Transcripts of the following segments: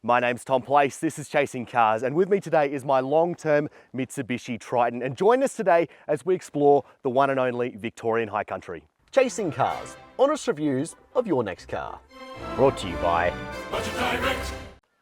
My name's Tom Place, this is Chasing Cars, and with me today is my long-term Mitsubishi Triton, and join us today as we explore the one and only Victorian High Country. Chasing Cars, honest reviews of your next car. Brought to you by Budget Direct.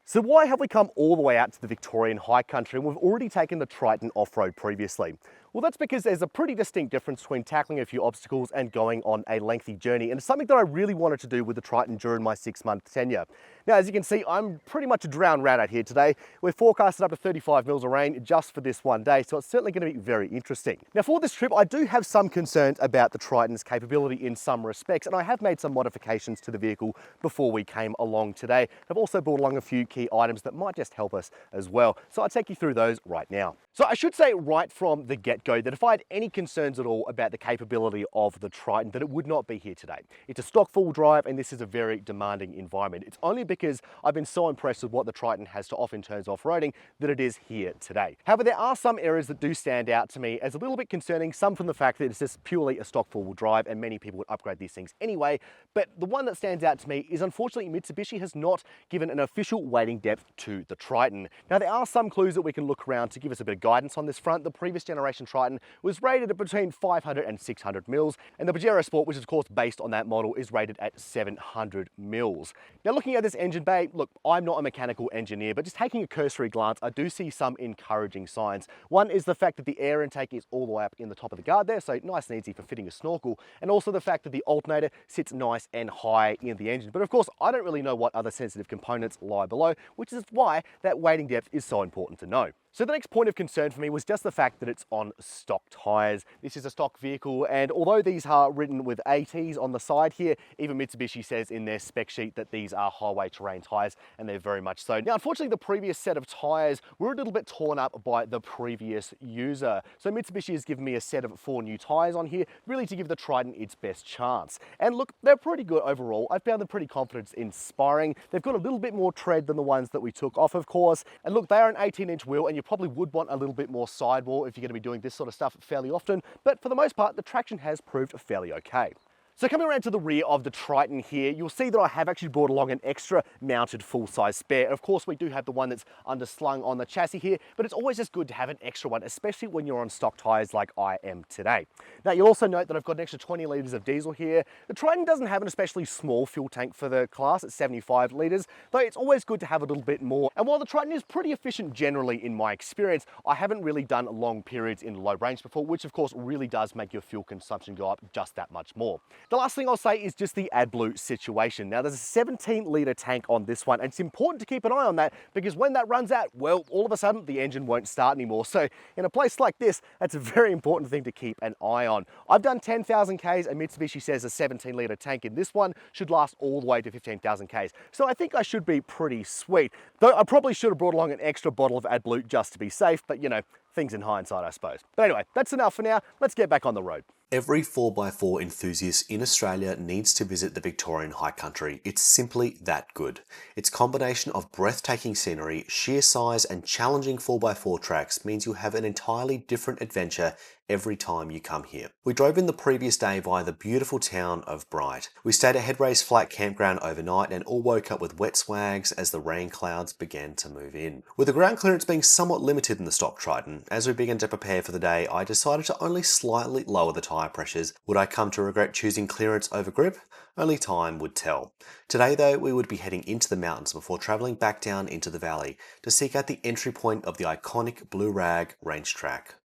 So why have we come all the way out to the Victorian High Country and we've already taken the Triton off-road previously? Well, that's because there's a pretty distinct difference between tackling a few obstacles and going on a lengthy journey, and it's something that I really wanted to do with the Triton during my 6-month tenure. Now, as you can see, I'm pretty much a drowned rat out here today. We're forecasted up to 35 mils of rain just for this one day, so it's certainly going to be very interesting. Now, for this trip, I do have some concerns about the Triton's capability in some respects, and I have made some modifications to the vehicle before we came along today. I've also brought along a few key items that might just help us as well, so I'll take you through those right now. So I should say right from the get-go that if I had any concerns at all about the capability of the Triton, that it would not be here today. It's a stock full drive and this is a very demanding environment. It's only because I've been so impressed with what the Triton has to offer in terms of off-roading that it is here today. However, there are some areas that do stand out to me as a little bit concerning, some from the fact that it's just purely a stock four-wheel drive and many people would upgrade these things anyway, but the one that stands out to me is unfortunately Mitsubishi has not given an official weighting depth to the Triton. Now, there are some clues that we can look around to give us a bit of guidance on this front. The previous generation Triton was rated at between 500 and 600 mils, and the Pajero Sport, which is of course based on that model, is rated at 700 mils. Now, looking at this engine bay, look, I'm not a mechanical engineer, but just taking a cursory glance, I do see some encouraging signs. One is the fact that the air intake is all the way up in the top of the guard there, so nice and easy for fitting a snorkel, and also the fact that the alternator sits nice and high in the engine. But of course, I don't really know what other sensitive components lie below, which is why that weighting depth is so important to know. So the next point of concern for me was just the fact that it's on stock tyres. This is a stock vehicle, and although these are written with ATs on the side here, even Mitsubishi says in their spec sheet that these are highway terrain tyres, and they're very much so. Now, unfortunately, the previous set of tyres were a little bit torn up by the previous user. So Mitsubishi has given me a set of 4 new tyres on here, really to give the Triton its best chance. And look, they're pretty good overall. I found them pretty confidence inspiring. They've got a little bit more tread than the ones that we took off, of course. And look, they are an 18-inch wheel, and you probably would want a little bit more sidewall if you're going to be doing this sort of stuff fairly often, but for the most part, the traction has proved fairly okay. So coming around to the rear of the Triton here, you'll see that I have actually brought along an extra mounted full-size spare. Of course, we do have the one that's underslung on the chassis here, but it's always just good to have an extra one, especially when you're on stock tyres like I am today. Now, you'll also note that I've got an extra 20 litres of diesel here. The Triton doesn't have an especially small fuel tank for the class at 75 litres, though it's always good to have a little bit more. And while the Triton is pretty efficient generally in my experience, I haven't really done long periods in low range before, which of course really does make your fuel consumption go up just that much more. The last thing I'll say is just the AdBlue situation. Now, there's a 17-litre tank on this one, and it's important to keep an eye on that because when that runs out, well, all of a sudden the engine won't start anymore. So in a place like this, that's a very important thing to keep an eye on. I've done 10,000 Ks, and Mitsubishi says a 17-litre tank in this one should last all the way to 15,000 Ks. So I think I should be pretty sweet. Though I probably should have brought along an extra bottle of AdBlue just to be safe, but you know, things in hindsight, I suppose. But anyway, that's enough for now. Let's get back on the road. Every 4x4 enthusiast in Australia needs to visit the Victorian High Country. It's simply that good. Its combination of breathtaking scenery, sheer size and challenging 4x4 tracks means you'll have an entirely different adventure every time you come here. We drove in the previous day via the beautiful town of Bright. We stayed at Headrace Flat Campground overnight and all woke up with wet swags as the rain clouds began to move in. With the ground clearance being somewhat limited in the stock Triton, as we began to prepare for the day, I decided to only slightly lower the tyre pressures. Would I come to regret choosing clearance over grip? Only time would tell. Today though, we would be heading into the mountains before travelling back down into the valley to seek out the entry point of the iconic Blue Rag range track.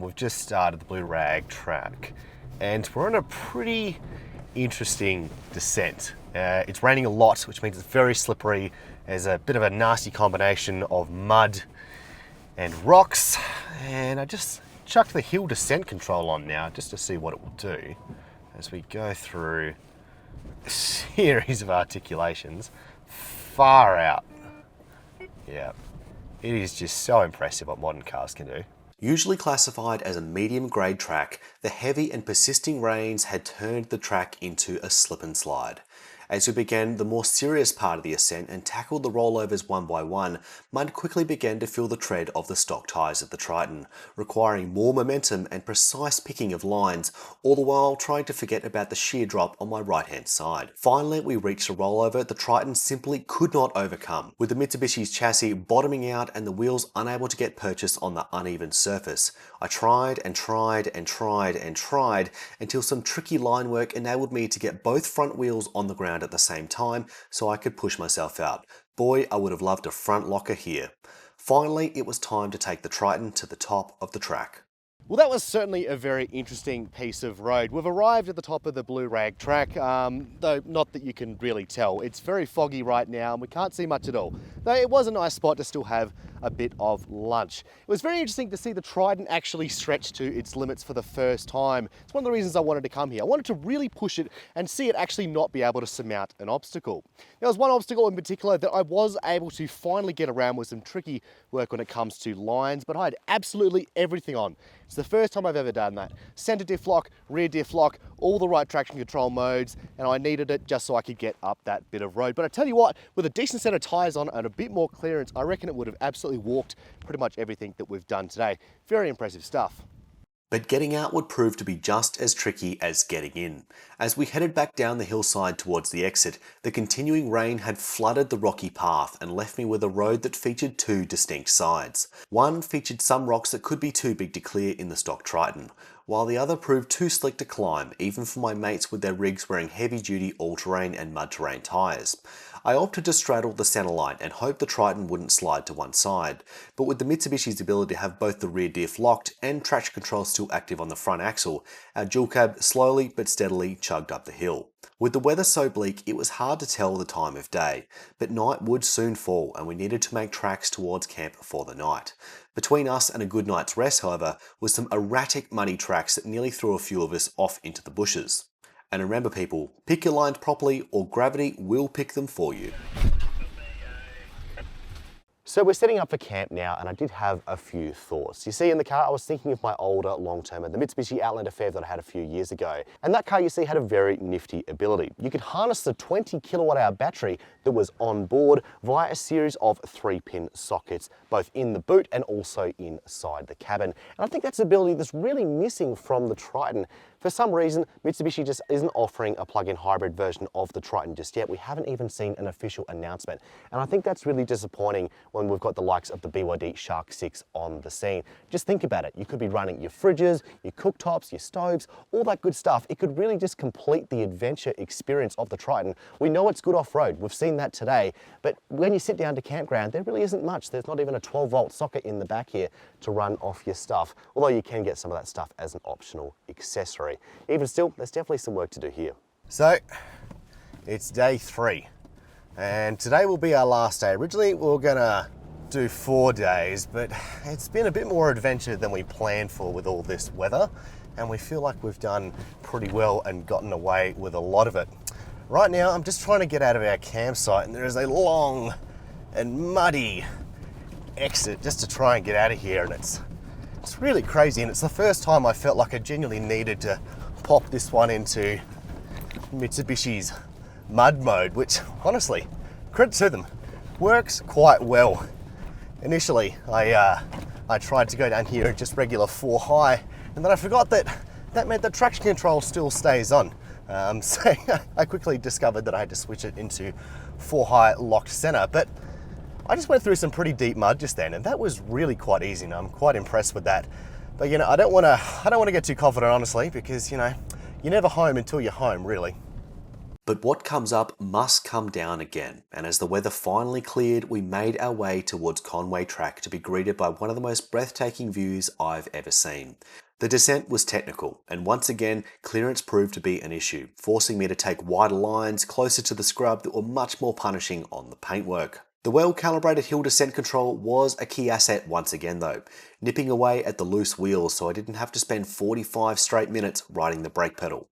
We've just started the Blue Rag track and we're on a pretty interesting descent. It's raining a lot, which means it's very slippery. There's a bit of a nasty combination of mud and rocks, and I just chucked the hill descent control on now just to see what it will do as we go through a series of articulations. Far out. Yeah, it is just so impressive what modern cars can do. Usually classified as a medium grade track, the heavy and persisting rains had turned the track into a slip and slide. As we began the more serious part of the ascent and tackled the rollovers one by one, mud quickly began to fill the tread of the stock tyres of the Triton, requiring more momentum and precise picking of lines, all the while trying to forget about the sheer drop on my right hand side. Finally, we reached a rollover the Triton simply could not overcome, with the Mitsubishi's chassis bottoming out and the wheels unable to get purchased on the uneven surface. I tried and tried and tried and tried until some tricky line work enabled me to get both front wheels on the ground at the same time so I could push myself out. Boy, I would have loved a front locker here. Finally, it was time to take the Triton to the top of the track. Well, that was certainly a very interesting piece of road. We've arrived at the top of the Blue Rag track, though not that you can really tell. It's very foggy right now and we can't see much at all. Though it was a nice spot to still have a bit of lunch. It was very interesting to see the Triton actually stretch to its limits for the first time. It's one of the reasons I wanted to come here. I wanted to really push it and see it actually not be able to surmount an obstacle. There was one obstacle in particular that I was able to finally get around with some tricky work when it comes to lines, but I had absolutely everything on. It's the first time I've ever done that. Center diff lock, rear diff lock, all the right traction control modes, and I needed it just so I could get up that bit of road. But I tell you what, with a decent set of tires on and a bit more clearance, I reckon it would have absolutely walked pretty much everything that we've done today. Very impressive stuff. But getting out would prove to be just as tricky as getting in. As we headed back down the hillside towards the exit, the continuing rain had flooded the rocky path and left me with a road that featured two distinct sides. One featured some rocks that could be too big to clear in the stock Triton, while the other proved too slick to climb, even for my mates with their rigs wearing heavy-duty all-terrain and mud-terrain tyres. I opted to straddle the centre line and hoped the Triton wouldn't slide to one side, but with the Mitsubishi's ability to have both the rear diff locked and traction control still active on the front axle, our dual cab slowly but steadily chugged up the hill. With the weather so bleak, it was hard to tell the time of day, but night would soon fall and we needed to make tracks towards camp for the night. Between us and a good night's rest, however, was some erratic muddy tracks that nearly threw a few of us off into the bushes. And remember people, pick your lines properly or gravity will pick them for you. So we're setting up for camp now and I did have a few thoughts. You see in the car I was thinking of my older long-termer, the Mitsubishi Outlander Fev that I had a few years ago. And that car you see had a very nifty ability. You could harness the 20 kilowatt hour battery that was on board via a series of 3-pin sockets, both in the boot and also inside the cabin. And I think that's an ability that's really missing from the Triton. For some reason, Mitsubishi just isn't offering a plug-in hybrid version of the Triton just yet. We haven't even seen an official announcement. And I think that's really disappointing when we've got the likes of the BYD Shark 6 on the scene. Just think about it. You could be running your fridges, your cooktops, your stoves, all that good stuff. It could really just complete the adventure experience of the Triton. We know it's good off-road. We've seen that today. But when you sit down to campground, there really isn't much. There's not even a 12-volt socket in the back here to run off your stuff, although you can get some of that stuff as an optional accessory. Even still, there's definitely some work to do here. So, it's day 3, and today will be our last day. Originally, we were gonna do 4 days, but it's been a bit more adventure than we planned for with all this weather, and we feel like we've done pretty well and gotten away with a lot of it. Right now, I'm just trying to get out of our campsite, and there is a long and muddy exit just to try and get out of here, and it's really crazy, and it's the first time I felt like I genuinely needed to pop this one into Mitsubishi's mud mode, which honestly, credit to them, works quite well. Initially, I tried to go down here at just regular 4 high, and then I forgot that meant that traction control still stays on. So I quickly discovered that I had to switch it into 4 high locked center, but I just went through some pretty deep mud just then, and that was really quite easy, and I'm quite impressed with that. But you know, I don't want to get too confident, honestly, because you know, you're never home until you're home, really. But what comes up must come down again, and as the weather finally cleared, we made our way towards Conway Track to be greeted by one of the most breathtaking views I've ever seen. The descent was technical, and once again, clearance proved to be an issue, forcing me to take wider lines closer to the scrub that were much more punishing on the paintwork. The well-calibrated hill descent control was a key asset once again though, nipping away at the loose wheels so I didn't have to spend 45 straight minutes riding the brake pedal.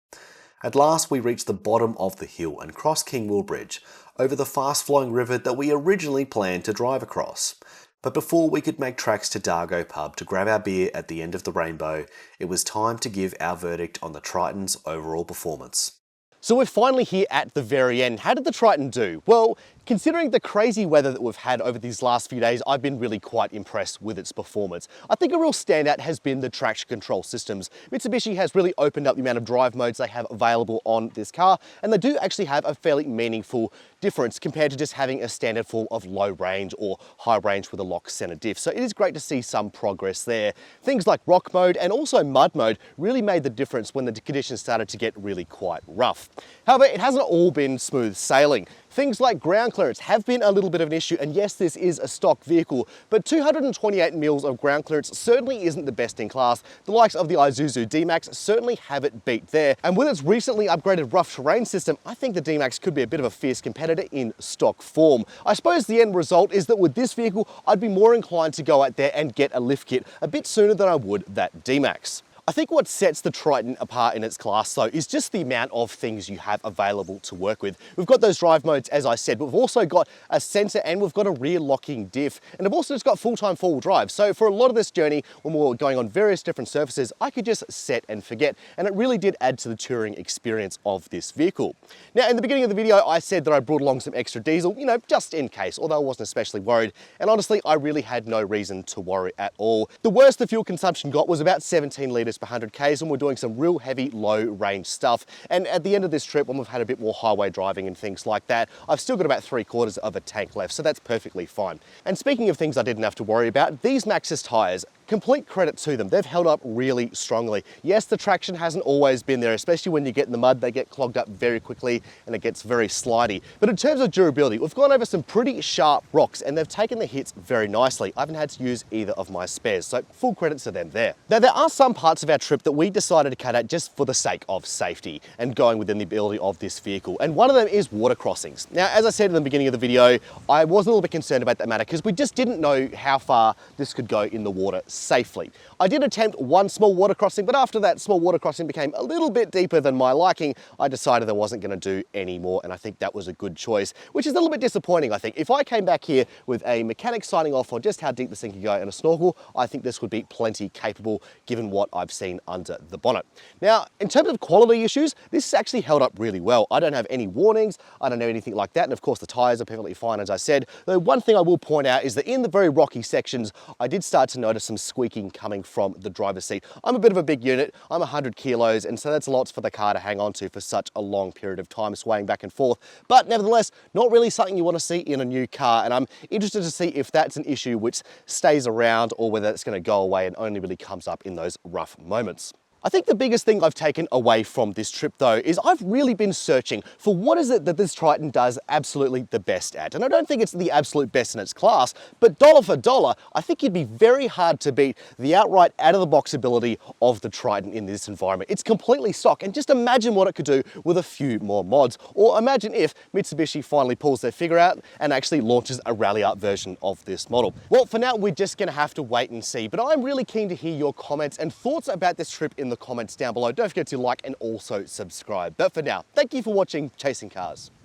At last we reached the bottom of the hill and crossed King Will Bridge, over the fast-flowing river that we originally planned to drive across. But before we could make tracks to Dargo Pub to grab our beer at the end of the rainbow, it was time to give our verdict on the Triton's overall performance. So we're finally here at the very end. How did the Triton do? Well, considering the crazy weather that we've had over these last few days, I've been really quite impressed with its performance. I think a real standout has been the traction control systems. Mitsubishi has really opened up the amount of drive modes they have available on this car, and they do actually have a fairly meaningful difference compared to just having a standard form of low range or high range with a lock center diff. So it is great to see some progress there. Things like rock mode and also mud mode really made the difference when the conditions started to get really quite rough. However, it hasn't all been smooth sailing. Things like ground clearance have been a little bit of an issue, and yes, this is a stock vehicle, but 228 mils of ground clearance certainly isn't the best in class. The likes of the Isuzu D-Max certainly have it beat there, and with its recently upgraded rough terrain system, I think the D-Max could be a bit of a fierce competitor in stock form. I suppose the end result is that with this vehicle, I'd be more inclined to go out there and get a lift kit a bit sooner than I would that D-Max. I think what sets the Triton apart in its class though is just the amount of things you have available to work with. We've got those drive modes, as I said, but we've also got a sensor and we've got a rear locking diff, and I've also just got full-time four-wheel drive. So for a lot of this journey, when we were going on various different surfaces, I could just set and forget, and it really did add to the touring experience of this vehicle. Now, in the beginning of the video, I said that I brought along some extra diesel, you know, just in case, although I wasn't especially worried, and honestly, I really had no reason to worry at all. The worst the fuel consumption got was about 17 litres per 100 Ks, and we're doing some real heavy, low range stuff. And at the end of this trip, when we've had a bit more highway driving and things like that, I've still got about 3/4 of a tank left, so that's perfectly fine. And speaking of things I didn't have to worry about, these Maxxis tyres, complete credit to them. They've held up really strongly. Yes, the traction hasn't always been there, especially when you get in the mud, they get clogged up very quickly and it gets very slidey. But in terms of durability, we've gone over some pretty sharp rocks and they've taken the hits very nicely. I haven't had to use either of my spares, so full credit to them there. Now, there are some parts of our trip that we decided to cut out just for the sake of safety and going within the ability of this vehicle. And one of them is water crossings. Now, as I said in the beginning of the video, I was a little bit concerned about that matter because we just didn't know how far this could go in the water safely. I did attempt one small water crossing, but after that small water crossing became a little bit deeper than my liking, I decided I wasn't going to do any more, and I think that was a good choice, which is a little bit disappointing, I think. If I came back here with a mechanic signing off on just how deep this thing can go and a snorkel, I think this would be plenty capable given what I've seen under the bonnet. Now, in terms of quality issues, this has actually held up really well. I don't have any warnings, I don't have anything like that, and of course the tyres are perfectly fine, as I said. Though one thing I will point out is that in the very rocky sections, I did start to notice some squeaking coming from the driver's seat. I'm a bit of a big unit, I'm 100 kilos, and so that's lots for the car to hang on to for such a long period of time, swaying back and forth. But nevertheless, not really something you want to see in a new car, and I'm interested to see if that's an issue which stays around or whether it's going to go away and only really comes up in those rough moments. I think the biggest thing I've taken away from this trip though is I've really been searching for what is it that this Triton does absolutely the best at. And I don't think it's the absolute best in its class, but dollar for dollar, I think it'd be very hard to beat the outright out-of-the-box ability of the Triton in this environment. It's completely stock, and just imagine what it could do with a few more mods. Or imagine if Mitsubishi finally pulls their figure out and actually launches a rally art version of this model. Well, for now, we're just gonna have to wait and see, but I'm really keen to hear your comments and thoughts about this trip in the comments down below. Don't forget to like and also subscribe. But for now, thank you for watching Chasing Cars.